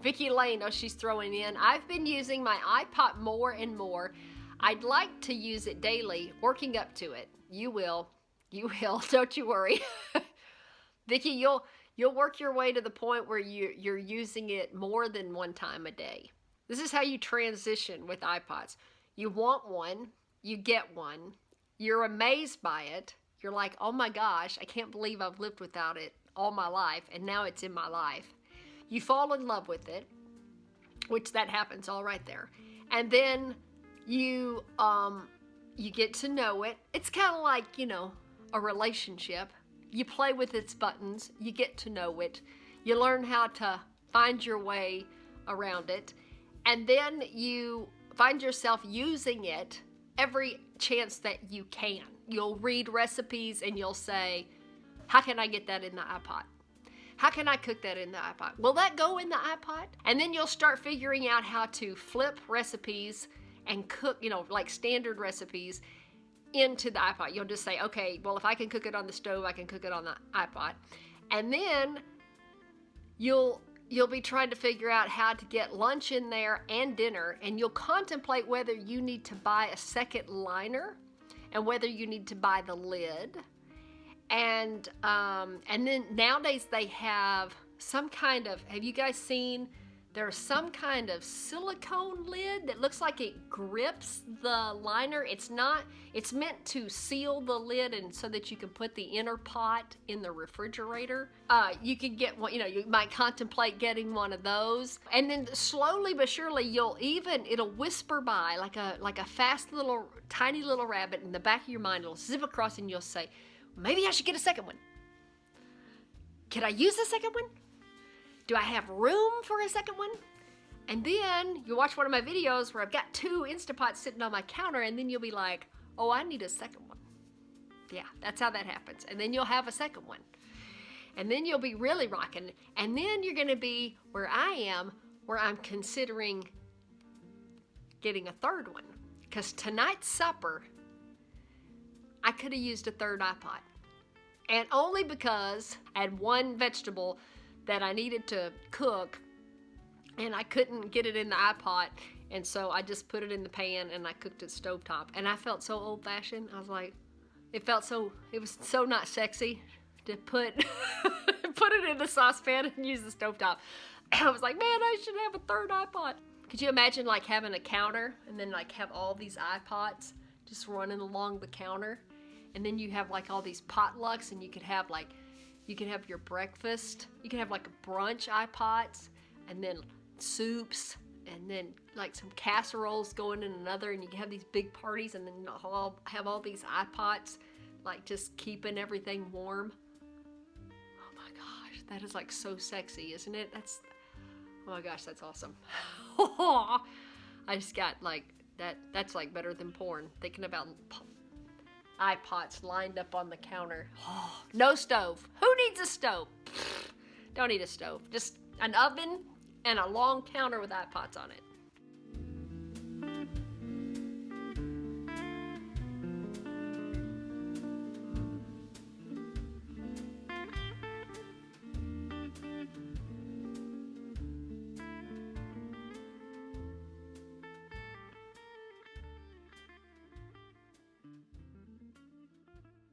Vicki Lane, oh, she's throwing in. I've been using my iPod more and more. I'd like to use it daily, working up to it. You will. You will. Don't you worry. Vicki, you'll work your way to the point where you're using it more than one time a day. This is how you transition with iPods. You want one, you get one, you're amazed by it. You're like, oh my gosh, I can't believe I've lived without it all my life, and now it's in my life. You fall in love with it, which that happens all right there. And then you get to know it. It's kind of like, a relationship. You play with its buttons, you get to know it, you learn how to find your way around it, and then you find yourself using it every chance that you can. You'll read recipes and you'll say, how can I get that in the iPod? How can I cook that in the iPod? Will that go in the iPod? And then you'll start figuring out how to flip recipes and cook, like standard recipes into the iPod. You'll just say, okay, well, if I can cook it on the stove, I can cook it on the iPod. And then you'll be trying to figure out how to get lunch in there and dinner, and you'll contemplate whether you need to buy a second liner and whether you need to buy the lid. And then nowadays they have some kind of, have you guys seen, there's some kind of silicone lid that looks like it grips the liner. It's meant to seal the lid and so that you can put the inner pot in the refrigerator. You can get one, you might contemplate getting one of those. And then slowly but surely it'll whisper by like a fast little, tiny little rabbit in the back of your mind. It'll zip across and you'll say, maybe I should get a second one. Can I use a second one? Do I have room for a second one? And then you watch one of my videos where I've got 2 Instapots sitting on my counter, and then you'll be like, oh, I need a second one. Yeah, that's how that happens. And then you'll have a second one. And then you'll be really rocking. And then you're going to be where I am, where I'm considering getting a third one. Because tonight's supper, I could have used a third iPod. And only because I had one vegetable that I needed to cook, and I couldn't get it in the iPod, and so I just put it in the pan and I cooked it stovetop. And I felt so old-fashioned. I was like, it was so not sexy to put it in the saucepan and use the stovetop. I was like, man, I should have a third iPod. Could you imagine like having a counter and then like have all these iPods just running along the counter, and then you have like all these potlucks, and you could have your breakfast, you can have like brunch iPods, and then soups, and then like some casseroles going in another, and you can have these big parties, and then have all these iPods, like just keeping everything warm. Oh my gosh, that is like so sexy, isn't it? Oh my gosh, that's awesome. I just got like, that's like better than porn, thinking about iPods lined up on the counter. Oh, no stove. Who needs a stove? Don't need a stove. Just an oven and a long counter with iPods on it.